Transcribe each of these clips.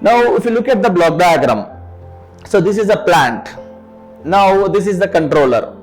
Now if you look at the block diagram, so this is a plant. Now this is the controller.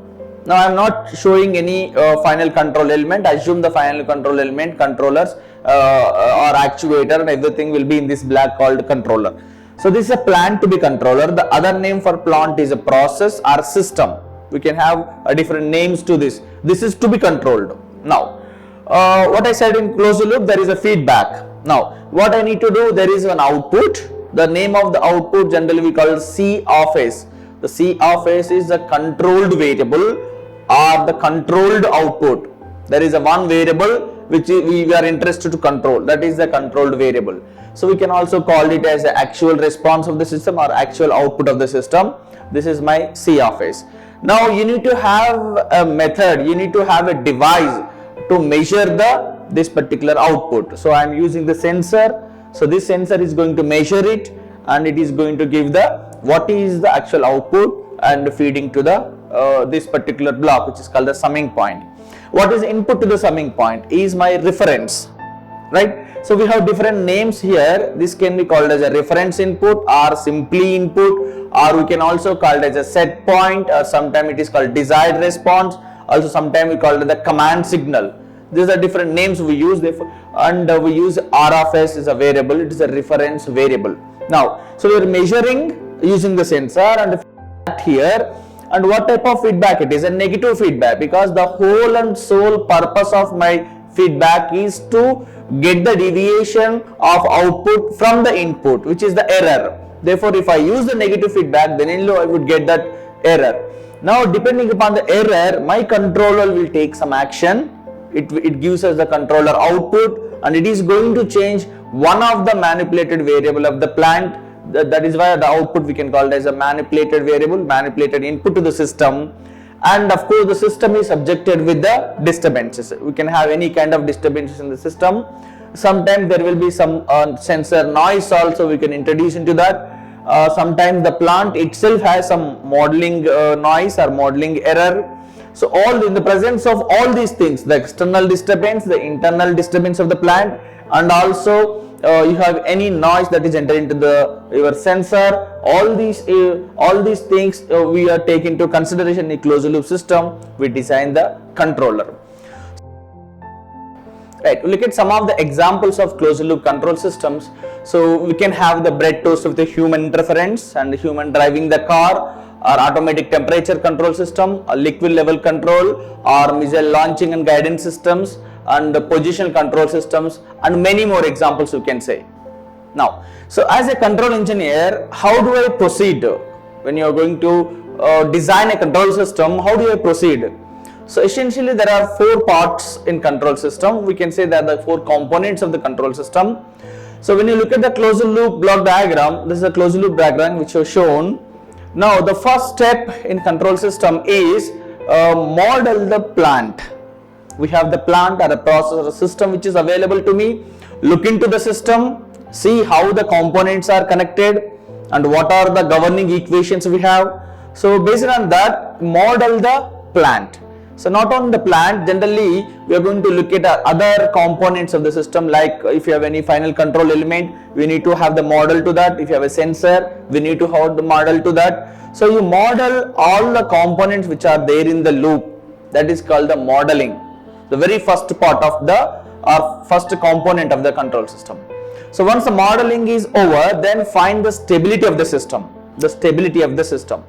Now I am not showing any final control element. Assume the final control element, controllers or actuator and everything will be in this black called controller. So this is a plant to be controller. The other name for plant is a process or system. We can have different names to this. This is to be controlled. Now what I said in closed loop, there is a feedback. Now what I need to do, there is an output. The name of the output generally we call C of S. The C of S is the controlled variable or the controlled output. There is a one variable which we are interested to control, that is the controlled variable. So we can also call it as the actual response of the system or actual output of the system. This is my C of S. Now you need to have a method, you need to have a device to measure this particular output. So I am using the sensor. So this sensor is going to measure it and it is going to give what is the actual output and feeding to this particular block, which is called the summing point. What is input to the summing point is my reference, right? So we have different names here. This can be called as a reference input or simply input, or we can also call it as a set point, or sometimes it is called desired response. Also sometimes we call it the command signal. These are different names we use, and we use R of S is a variable. It is a reference variable. Now, so we are measuring using the sensor and here. And what type of feedback it is? A negative feedback, because the whole and sole purpose of my feedback is to get the deviation of output from the input, which is the error. Therefore, if I use the negative feedback, then I would get that error. Now, depending upon the error, my controller will take some action. It gives us the controller output, and it is going to change one of the manipulated variable of the plant. That is why the output we can call it as a manipulated variable, manipulated input to the system. And of course the system is subjected with the disturbances. We can have any kind of disturbances in the system. Sometimes there will be some sensor noise also we can introduce into that. Sometimes the plant itself has some modeling noise or modeling error. So all in the presence of all these things, the external disturbance, the internal disturbance of the plant, and also you have any noise that is entered into your sensor, all these things we are taking into consideration in a closed loop system. We design the controller. Right, we look at some of the examples of closed loop control systems. So we can have the bread toast with the human interference and the human driving the car, or automatic temperature control system, a liquid level control, or missile launching and guidance systems, and the position control systems, and many more examples you can say. Now, so as a control engineer, how do I proceed when you are going to design a control system? How do I proceed? So essentially there are four parts in control system. We can say that the four components of the control system. So when you look at the closed loop block diagram, this is a closed loop diagram which was shown. Now the first step in control system is model the plant. We have the plant or a process or a system which is available to me. Look into the system, see how the components are connected and what are the governing equations we have. So based on that, model the plant. So not on the plant, generally we are going to look at other components of the system, like if you have any final control element, we need to have the model to that. If you have a sensor, we need to have the model to that. So you model all the components which are there in the loop. That is called the modeling. The very first part of first component of the control system. So once the modeling is over, then find the stability of the system. The stability of the system.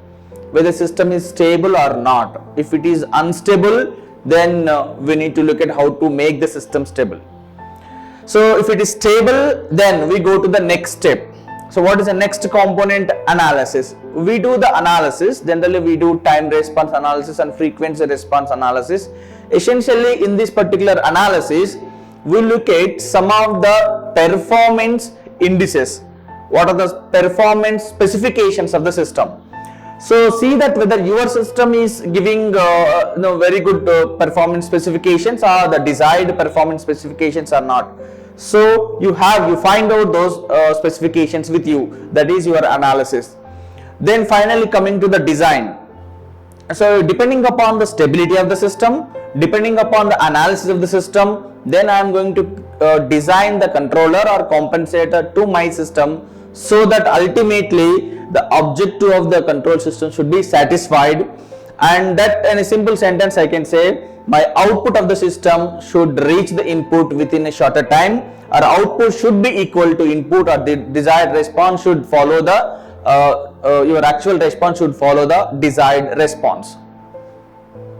Whether the system is stable or not. If it is unstable, then we need to look at how to make the system stable. So if it is stable, then we go to the next step. So what is the next component? Analysis. We do the analysis. Generally we do time response analysis and frequency response analysis. Essentially in this particular analysis, we look at some of the performance indices. What are the performance specifications of the system? So see that whether your system is giving very good performance specifications or the desired performance specifications or not. So you find out those specifications with you. That is your analysis. Then finally coming to the design. So depending upon the stability of the system, depending upon the analysis of the system, then I am going to design the controller or compensator to my system so that ultimately the objective of the control system should be satisfied. And that in a simple sentence I can say my output of the system should reach the input within a shorter time, or output should be equal to input, or the desired response should follow the your actual response should follow the desired response.